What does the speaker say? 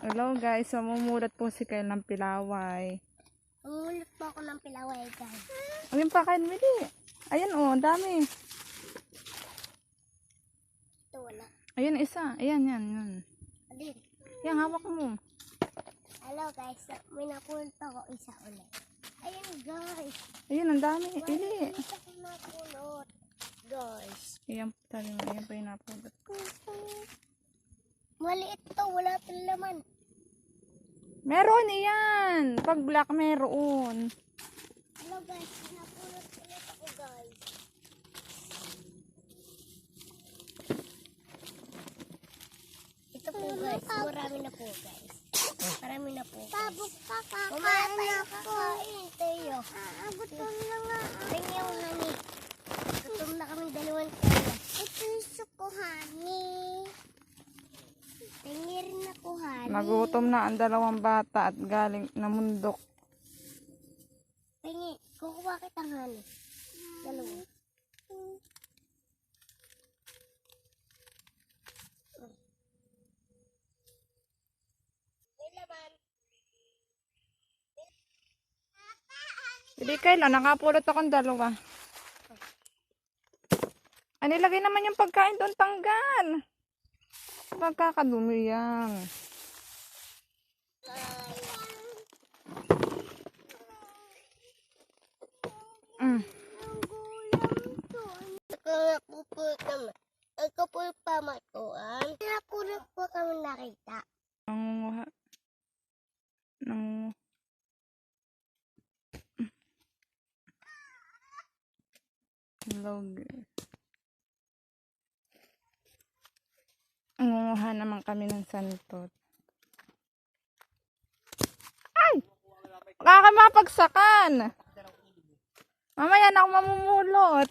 Hello guys, so mumulat po si Kyle ng pilaway. Mamulot po ako ng pilaway, guys. Ayun pa kain mili. Ayan oh, ang dami. Ito wala. Ayun isa. Ayan, yan. Alin? Yan, hawak mo. Hello guys, may napulot ako isa ulit. Ayun guys. Ayun, ang dami. Ili. Ulit ako napulot. Guys. Ayan, sabi mo. Ayan pa yung napulot. Maliit to, wala itong laman. Meron yan. Pag black meron. Hello guys, napulot ulit ako guys. Ito po guys, marami na po guys. Marami na po guys. Tabok ka kakain na kakain tayo. Gutom na nga. Tingnan yung honey. Gutom na kami dalawang tayo. Ito yung suko honey. Tingnan rin ako honey. Nagutom na ang dalawang bata at galing na mundok. Tingin, kukuha kitang honey. Dalawa. May laman. Hindi Kyle, nakapulot akong dalawa. Nilagay naman yung pagkain doon, tanggal. Pagkakadumi yan. Nakapupulot naman. Nagkapulot pa matuan. Nakapulot po kami nakita. Nangunguha. Hello guys. Nangunguha naman kami ng santot. Ay! Baka mapagsakan. Mamaya na ako mamumulot.